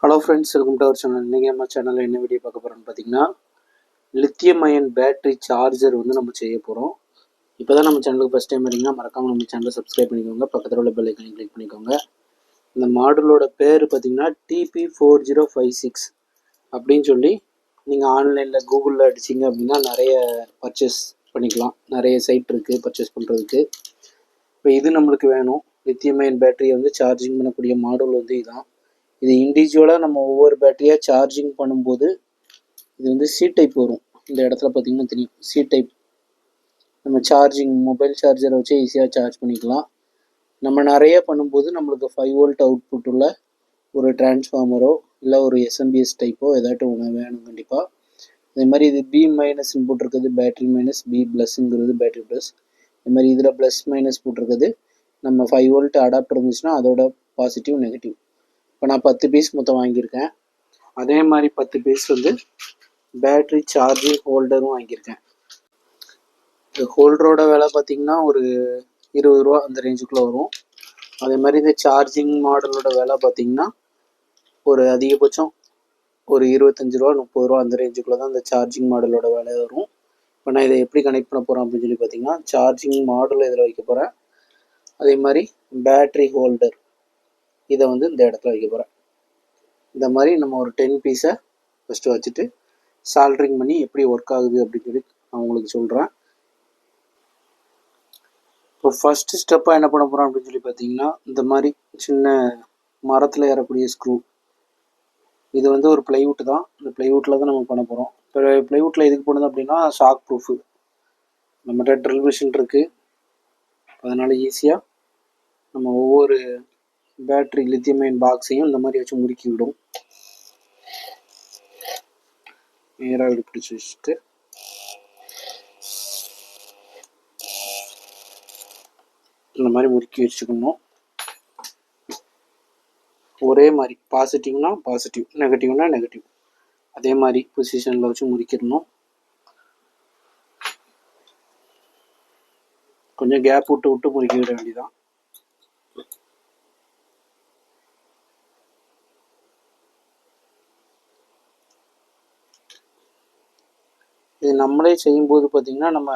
Hello friends, welcome to our channel. இன்றைக்கி நம்ம சேனலில் என்ன வீடியோ பார்க்க போகிறோம்னு பார்த்தீங்கன்னா, லித்தியம் அயன் பேட்டரி சார்ஜர் வந்து நம்ம செய்ய போகிறோம். இப்போ தான் நம்ம சேனலுக்கு ஃபஸ்ட் டைம் வரீங்கன்னா மறக்காமல் நம்ம சேனலை சப்ஸ்கிரைப் பண்ணிக்கோங்க. பக்கத்தில் உள்ள பெல் ஐக்கானை கிளிக் பண்ணிக்கோங்க. இந்த மாடலோட பேர் பார்த்தீங்கன்னா TP4056 அப்படின்னு சொல்லி நீங்கள் ஆன்லைனில் கூகுளில் அடிச்சிங்க அப்படின்னா நிறைய பர்ச்சேஸ் பண்ணிக்கலாம். நிறைய சைட் இருக்குது பர்ச்சேஸ் பண்ணுறதுக்கு. இப்போ இது நம்மளுக்கு வேணும். லித்தியம் அயன் பேட்டரியை வந்து சார்ஜிங் பண்ணக்கூடிய மாடல் வந்து இதுதான். இது இண்டிவிஜுவலாக நம்ம ஒவ்வொரு பேட்டரியாக சார்ஜிங் பண்ணும்போது இது வந்து சி டைப் வரும். இந்த இடத்துல பார்த்தீங்கன்னா தெரியும், சி டைப். நம்ம சார்ஜிங் மொபைல் சார்ஜரை வச்சு ஈஸியாக சார்ஜ் பண்ணிக்கலாம். நம்ம நிறைய பண்ணும்போது நம்மளுக்கு 5 வோல்ட் அவுட்புட் உள்ள ஒரு டிரான்ஸ்ஃபார்மரோ இல்லை ஒரு எஸ்எம்பிஎஸ் டைப்போ ஏதாட்டும் ஒன்று வேணும் கண்டிப்பாக. அதே மாதிரி இது பி மைனஸ்ன்னு போட்டிருக்குது பேட்டரி மைனஸ், பி ப்ளஸ்ங்கிறது பேட்டரி ப்ளஸ். இது மாதிரி இதில் ப்ளஸ் மைனஸ் போட்டிருக்குது. நம்ம 5 வோல்ட் அடாப்டர் இருந்துச்சுன்னா அதோட பாசிட்டிவ் நெகட்டிவ். இப்போ நான் 10 பீஸ் மொத்தம் வாங்கியிருக்கேன். அதே மாதிரி 10 பீஸ் வந்து பேட்ரி சார்ஜிங் ஹோல்டரும் வாங்கியிருக்கேன். இந்த ஹோல்டரோட விலை பார்த்திங்கன்னா ஒரு 20 ரூபா அந்த ரேஞ்சுக்குள்ளே வரும். அதே மாதிரி இந்த சார்ஜிங் மாடலோட விலை பார்த்திங்கன்னா ஒரு அதிகபட்சம் ஒரு 25 ரூபா 30 ரூபா அந்த ரேஞ்சுக்குள்ளே தான் இந்த சார்ஜிங் மாடலோட விலை வரும். இப்போ நான் இதை எப்படி கனெக்ட் பண்ண போகிறேன் அப்படின்னு சொல்லி பார்த்திங்கன்னா, சார்ஜிங் மாடல் இதில் வைக்க போகிறேன். அதே மாதிரி பேட்ரி ஹோல்டர் இதை வந்து இந்த இடத்துல வைக்க போகிறேன். இந்த மாதிரி நம்ம ஒரு 10 பீஸை ஃபஸ்ட்டு வச்சுட்டு சால்ட்ரிங் பண்ணி எப்படி ஒர்க் ஆகுது அப்படின்னு சொல்லி நான் உங்களுக்கு சொல்கிறேன். இப்போ ஃபஸ்ட்டு ஸ்டெப்பாக என்ன பண்ண போகிறோம் அப்படின்னு சொல்லி பார்த்தீங்கன்னா, இந்த மாதிரி சின்ன மரத்தில் ஏறக்கூடிய ஸ்க்ரூ, இது வந்து ஒரு ப்ளைவுட் தான். இந்த ப்ளைவுட்டில் தான் நம்ம பண்ண போகிறோம். இப்போ ப்ளைவுட்டில் எதுக்கு பண்ணுது அப்படின்னா ஷாக் ப்ரூஃபு. நம்மகிட்ட ட்ரில் மிஷின் இருக்குது, அதனால் ஈஸியாக நம்ம ஒவ்வொரு பேட்ரி லித்தியம் அயன் பாக்ஸையும் இந்த மாதிரி வச்சு முறுக்கி விடும். நேராக இப்படி பிடிச்சி வச்சுட்டு இந்த மாதிரி முறுக்கி வச்சுக்கணும். ஒரே மாதிரி பாசிட்டிவ்னா பாசிட்டிவ், நெகட்டிவ்னா நெகட்டிவ், அதே மாதிரி பொசிஷனில் வச்சு முறிக்கிடணும். கொஞ்சம் கேப் விட்டு விட்டு முறுக்கி விட வேண்டியதான். இது நம்மளே செய்யும்போது பார்த்திங்கன்னா நம்ம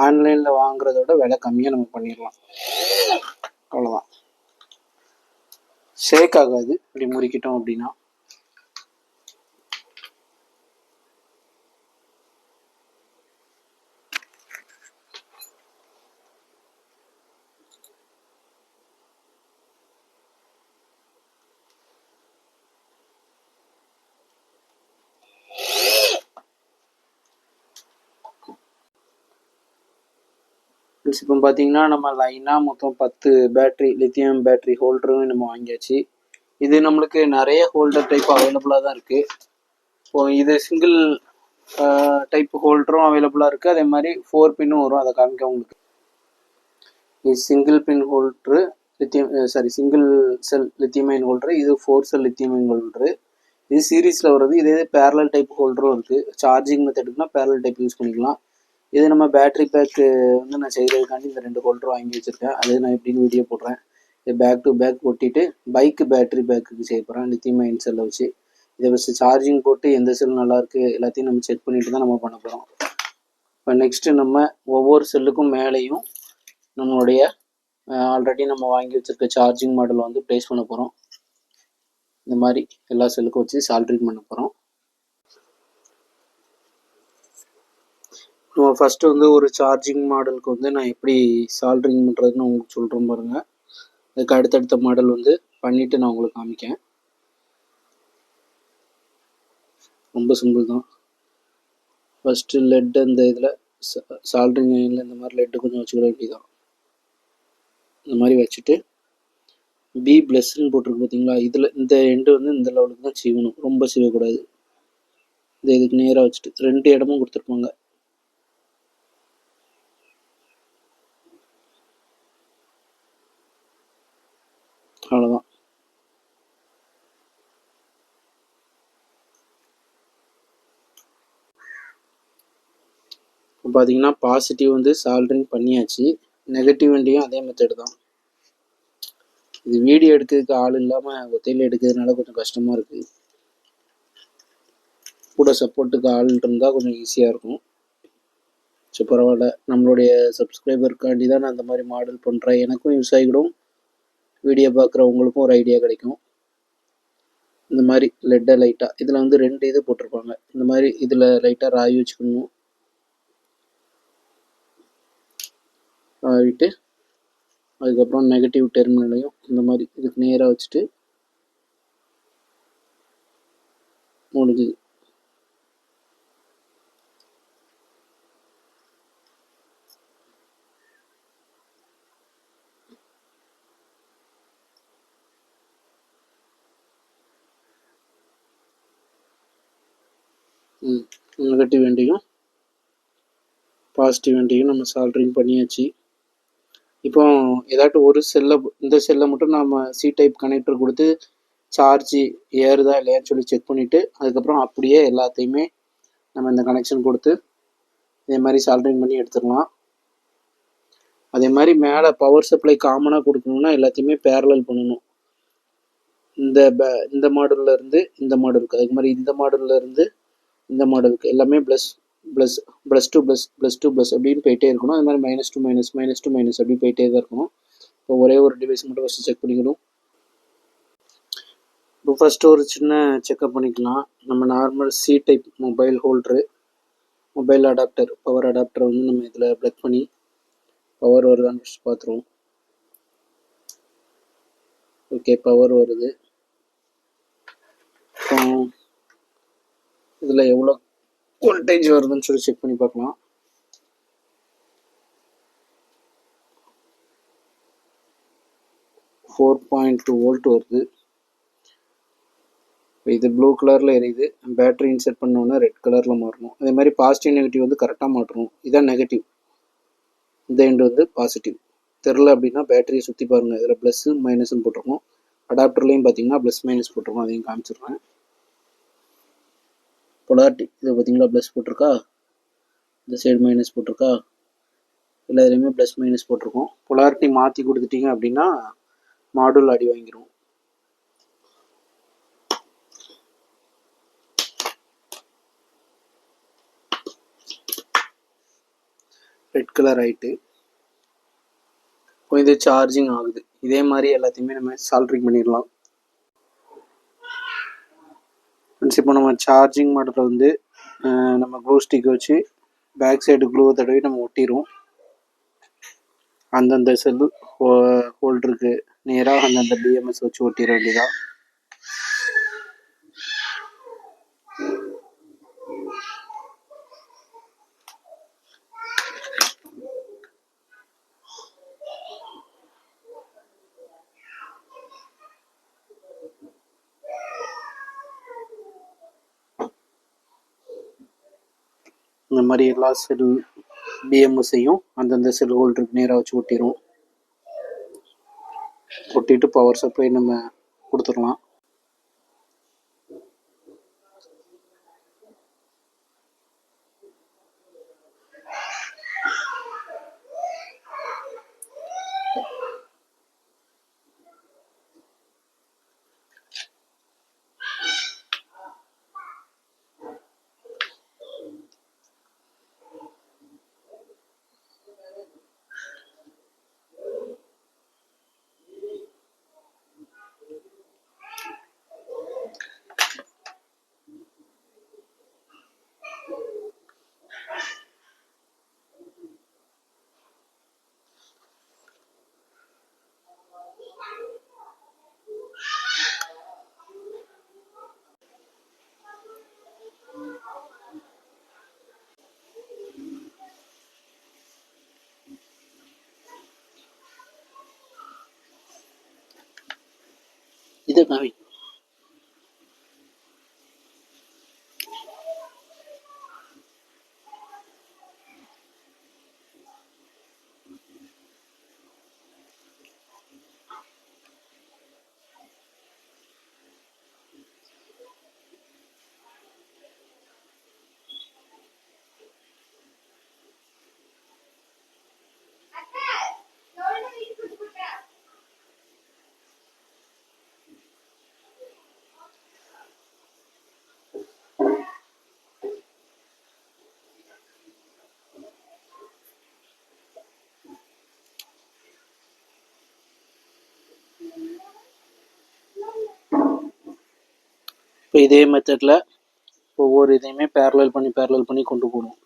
ஆன்லைனில் வாங்குறதோட விலை கம்மியாக நம்ம பண்ணிடலாம். அவ்வளோதான், ஷேக் ஆகாது இப்படி முறிக்கிட்டோம் அப்படின்னா. இப்போ பார்த்தீங்கன்னா நம்ம லைனாக மொத்தம் 10 பேட்ரி லித்தியம் பேட்ரி ஹோல்டரும் நம்ம வாங்கியாச்சு. இது நம்மளுக்கு நிறைய ஹோல்டர் டைப் அவைலபிளாக தான் இருக்குது. இப்போது இது சிங்கிள் டைப் ஹோல்டரும் அவைலபிளாக இருக்குது. அதே மாதிரி 4 பின்னும் வரும், அதை காமிக்க உங்களுக்கு. இது single pin holder single cell lithium ion holder. இது 4 செல் லித்தியம் அயன் ஹோல்டரு. இது சீரீஸில் வருது. இதே பேரலல் டைப் ஹோல்டரும் இருக்குது. சார்ஜிங் மெத்தடுக்குனா பேரலல் டைப் யூஸ் பண்ணிக்கலாம். இது நம்ம பேட்ரி பேக்கு வந்து நான் செய்கிறதுக்காண்டி இந்த 2 ஹோல்டர் வாங்கி வச்சுருக்கேன். அது நான் எப்படின்னு வீடியோ போடுறேன். இது பேக் டு பேக் ஒட்டிட்டு பைக்கு பேட்ரி பேக்குக்கு செய்ய போகிறேன் லித்தியம் அயன் செல்லை வச்சு. இதை ஃபஸ்ட்டு சார்ஜிங் போட்டு எந்த செல் நல்லாயிருக்கு எல்லாத்தையும் நம்ம செக் பண்ணிட்டு தான் நம்ம பண்ண போகிறோம். இப்போ நெக்ஸ்ட்டு நம்ம ஒவ்வொரு செல்லுக்கும் மேலேயும் நம்மளுடைய ஆல்ரெடி நம்ம வாங்கி வச்சுருக்க சார்ஜிங் மாடலை வந்து ப்ளேஸ் பண்ண போகிறோம். இந்த மாதிரி எல்லா செல்லுக்கும் வச்சு சால்ட்ரிங் பண்ண போகிறோம். நம்ம ஃபஸ்ட்டு வந்து ஒரு சார்ஜிங் மாடலுக்கு வந்து நான் எப்படி சால்ட்ரிங் பண்ணுறதுன்னு உங்களுக்கு சொல்கிறேன் பாருங்கள். அதுக்கு அடுத்தடுத்த மாடல் வந்து பண்ணிவிட்டு நான் உங்களுக்கு காமிக்கேன். ரொம்ப சிம்பிள் தான். ஃபஸ்ட்டு லெட் அந்த இதில் சால்ட்ரிங் அயனில் இந்த மாதிரி லெட்டு கொஞ்சம் வச்சுக்கிட வேண்டியதான். இந்த மாதிரி வச்சுட்டு பி ப்ளஸ்ன்னு போட்டிருக்கு பார்த்தீங்களா, இதில் இந்த எண்டு வந்து இந்த லெவலுக்கு தான் சீவணும், ரொம்ப சீவக்கூடாது. இதை இதுக்கு நேராக வச்சுட்டு 2 இடமும் கொடுத்துருப்பாங்க. அவ்வளோதான். இப்போ பார்த்தீங்கன்னா பாசிட்டிவ் வந்து சால்ட்ரிங் பண்ணியாச்சு. நெகட்டிவ் வண்டியும் அதே மெத்தடு தான். இது வீடியோ எடுக்கிறதுக்கு ஆள் இல்லாமல் ஒத்தையில் எடுக்கிறதுனால கொஞ்சம் கஷ்டமாக இருக்குது. கூட சப்போர்ட்டுக்கு ஆள் இருந்தால் கொஞ்சம் ஈஸியாக இருக்கும். ஸோ பரவாயில்ல, நம்மளுடைய சப்ஸ்கிரைபருக்காண்டி தான் நான் அந்த மாதிரி மாடல் பண்ணுறேன். எனக்கும் யூஸ் ஆகிடும், வீடியோ பார்க்குறவங்களுக்கும் ஒரு ஐடியா கிடைக்கும். இந்த மாதிரி லெட்டை லைட்டாக இதில் வந்து 2 இது போட்டிருப்பாங்க. இந்த மாதிரி இதில் லைட்டாக ராய் வச்சுக்கணும். ராயிட்டு அதுக்கப்புறம் நெகட்டிவ் டெர்மினலையும் இந்த மாதிரி இதுக்கு நேராக வச்சுட்டு முடிஞ்சுது. நெகட்டிவ் எண்டையும் பாசிட்டிவ் எண்டையும் நம்ம சால்ட்ரிங் பண்ணியாச்சு. இப்போ ஏதாட்டும் ஒரு செல்லை, இந்த செல்லை மட்டும் நம்ம சி டைப் கனெக்டர் கொடுத்து சார்ஜ் ஏறுதா இல்லையான்னு சொல்லி செக் பண்ணிவிட்டு அதுக்கப்புறம் அப்படியே எல்லாத்தையுமே நம்ம இந்த கனெக்ஷன் கொடுத்து இதே மாதிரி சால்ட்ரிங் பண்ணி எடுத்துடலாம். அதே மாதிரி மேலே பவர் சப்ளை காமனாக கொடுக்கணும்னா எல்லாத்தையுமே பேரலல் பண்ணணும். இந்த மாடல்ல இருந்து இந்த மாடலுக்கு, அதுக்கு மாதிரி இந்த மாடல்ல இருந்து இந்த மாடலுக்கு எல்லாமே plus plus plus two plus plus two plus அப்படின்னு போயிட்டே இருக்கணும். அது மாதிரி -2 -2 - அப்படி போயிட்டே தான் இருக்கணும். இப்போ ஒரே ஒரு டிவைஸ் மட்டும் ஃபஸ்ட்டு செக் பண்ணிக்கணும். இப்போ ஃபஸ்ட்டு ஒரு சின்ன செக்அப் பண்ணிக்கலாம். நம்ம normal C type mobile holder, mobile adapter, power அடாப்டரை வந்து நம்ம இதில் ப்ளக் பண்ணி பவர் வருதான்னு ஃபஸ்ட்டு பார்த்துருவோம். ஓகே, பவர் வருது. அப்புறம் இதில் எவ்வளோ வோல்டேஜ் வருதுன்னு சொல்லி செக் பண்ணி பார்க்கலாம். 4.2 வோல்ட் வருது. இது ப்ளூ கலரில் எரியுது. பேட்டரி இன்செர்ட் பண்ணோன்னா ரெட் கலரில் மாறணும். அதே மாதிரி பாசிட்டிவ் நெகட்டிவ் வந்து கரெக்டாக மாற்றணும். இதான் நெகட்டிவ், இந்த எண்டு வந்து பாசிட்டிவ். தெரில அப்படின்னா பேட்டரியை சுற்றி பாருங்கள். இதில் ப்ளஸ்ஸு மைனஸ்ன்னு போட்டிருக்கோம். அடாப்டர்லேயும் பார்த்தீங்கன்னா ப்ளஸ் மைனஸ் போட்டிருக்கோம். அதையும் காமிச்சிடுறேன். பொலாரிட்டி இதை பார்த்தீங்களா, ப்ளஸ் போட்டிருக்கா, இந்த சைடு மைனஸ் போட்டிருக்கா, எல்லா இதுலேயுமே ப்ளஸ் மைனஸ் போட்டிருக்கோம். பொலாரிட்டி மாற்றி கொடுத்துட்டீங்க அப்படின்னா மாடுல் அடி வாங்கிடும். ரெட் கலர் ஆகிட்டு இப்போ இது சார்ஜிங் ஆகுது. இதே மாதிரி எல்லாத்தையுமே நம்ம சால்ட்ரிங் பண்ணிடலாம். ஃப்ரெண்ட்ஸ், இப்போ நம்ம சார்ஜிங் மாடலில் வந்து நம்ம க்ளூ ஸ்டிக் வச்சு பேக் சைடு க்ளூவை தடவி நம்ம ஒட்டிடுவோம். அந்தந்த செல்லு ஹோல்டருக்கு நேராக அந்தந்த பிஎம்எஸ் வச்சு ஒட்டிட வேண்டியதான். இந்த மாதிரி எல்லா செல் பிஎம்எஸ்ஸையும் அந்தந்த செல் ஹோல்டருக்கு நேராக வச்சு ஒட்டிடுவோம். ஒட்டிட்டு பவர் சப்ளை நம்ம கொடுத்துடலாம். இதை காமி. இப்போ இதே மெத்தடில் ஒவ்வொரு இதையுமே பேரலல் பண்ணி கொண்டு போகணும்.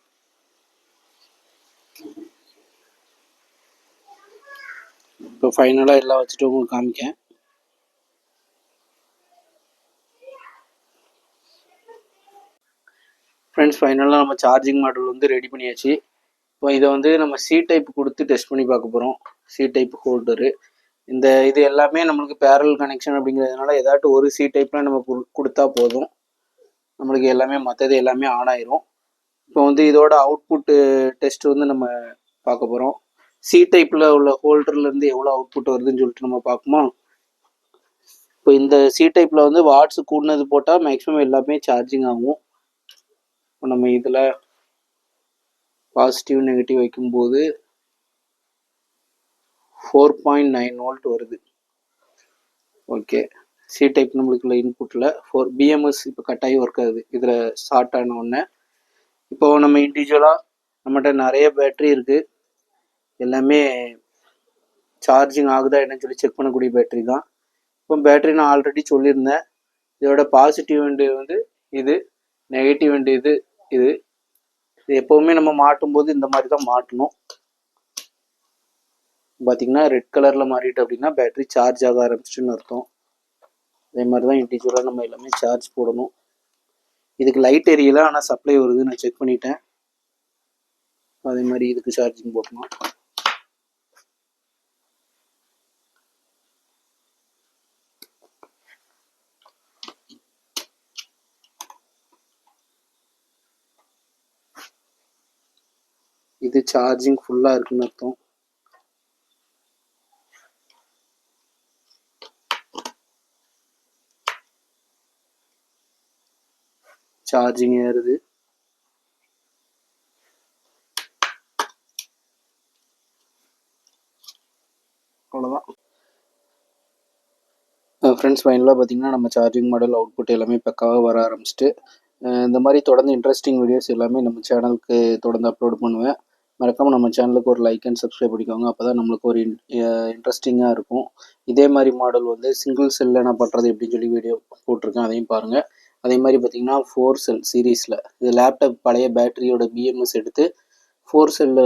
இப்போ ஃபைனலாக எல்லாம் வச்சுட்டு உங்களுக்கு காமிக்கேன். ஃப்ரெண்ட்ஸ், ஃபைனலாக நம்ம சார்ஜிங் மாடல் வந்து ரெடி பண்ணியாச்சு. இப்போ இதை வந்து நம்ம சி டைப் கொடுத்து டெஸ்ட் பண்ணி பார்க்க போகிறோம். சி டைப் ஹோல்டரு இது எல்லாமே நம்மளுக்கு பேரல் கனெக்ஷன் அப்படிங்கிறதுனால ஏதாட்டும் ஒரு சி டைப்பில் நம்ம கொடுத்தா போதும், நம்மளுக்கு எல்லாமே மற்றது எல்லாமே ஆன் ஆயிரும். இப்போ வந்து இதோட அவுட்புட்டு டெஸ்ட் வந்து நம்ம பார்க்க போகிறோம். சி டைப்பில் உள்ள ஹோல்டர்லேருந்து எவ்வளோ அவுட்புட் வருதுன்னு சொல்லிட்டு நம்ம பார்ப்போமா. இப்போ இந்த சி டைப்பில் வந்து வாட்ஸ் கூடினது போட்டால் மேக்ஸிமம் எல்லாமே சார்ஜிங் ஆகும். இப்போ நம்ம இதில் பாசிட்டிவ் நெகட்டிவ் வைக்கும்போது 4.9 வோல்ட் வருது. ஓகே, சி டைப் நம்மளுக்குள்ள இன்புட்டில் பிஎம்எஸ் இப்போ கட்டாயி ஒர்க் ஆகுது இதில் ஸ்டார்ட் ஆன உடனே. இப்போ நம்ம இண்டிவிஜுவலாக நம்மகிட்ட நிறைய பேட்ரி இருக்குது, எல்லாமே சார்ஜிங் ஆகுதா என்னன்னு சொல்லி செக் பண்ணக்கூடிய பேட்ரி தான். இப்போ பேட்ரி நான் ஆல்ரெடி சொல்லியிருந்தேன், இதோட பாசிட்டிவ் எண்டு வந்து இது, நெகட்டிவ் எண்டு இது. எப்போவுமே நம்ம மாட்டும் போது இந்த மாதிரி தான் மாட்டணும். பார்த்தீங்கன்னா ரெட் கலரில் மாறிட்டு அப்படின்னா பேட்ரி சார்ஜ் ஆக ஆரம்பிச்சுன்னு அர்த்தம். அதே மாதிரி தான் இண்டிவிஜுவலாக நம்ம எல்லாமே சார்ஜ் போடணும். இதுக்கு லைட் எரியல, ஆனால் சப்ளை வருது, நான் செக் பண்ணிட்டேன். அதே மாதிரி இதுக்கு சார்ஜிங் போடணும். இது சார்ஜிங் ஃபுல்லாக இருக்குன்னு அர்த்தம். சார்ஜிங் ஏறுது. அவ்வளோதான் ஃப்ரெண்ட்ஸ். ஃபைனலாக பார்த்தீங்கன்னா நம்ம சார்ஜிங் மாடல் அவுட்புட் எல்லாமே பக்காவாக வர ஆரம்பிச்சிட்டு, இந்த மாதிரி தொடர்ந்து இன்ட்ரெஸ்டிங் வீடியோஸ் எல்லாமே நம்ம சேனலுக்கு தொடர்ந்து அப்லோட் பண்ணுவேன். மறக்காமல் நம்ம சேனலுக்கு ஒரு லைக் அண்ட் சப்ஸ்கிரைப் பண்ணிக்கோங்க. அப்போ தான் நம்மளுக்கு ஒரு இன்ட்ரெஸ்டிங்காக இருக்கும். இதே மாதிரி மாடல் வந்து சிங்கிள் செல்லில் நான் பண்ணுறது எப்படின்னு சொல்லி வீடியோ போட்டிருக்கேன், அதையும் பாருங்கள். அதே மாதிரி பார்த்திங்கன்னா 4 செல் சீரீஸில் இது லேப்டாப் பழைய பேட்டரியோட பிஎம்எஸ் எடுத்து 4 செல்லு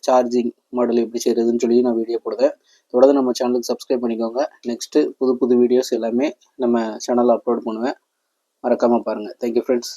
சார்ஜிங் மாடல் எப்படி செய்கிறதுன்னு சொல்லி நான் வீடியோ போடுவேன். தொடர்ந்து நம்ம சேனலுக்கு சப்ஸ்கிரைப் பண்ணிக்கோங்க. நெக்ஸ்ட்டு புது வீடியோஸ் எல்லாமே நம்ம சேனலில் அப்லோட் பண்ணுவேன், மறக்காமல் பாருங்கள். Thank you friends.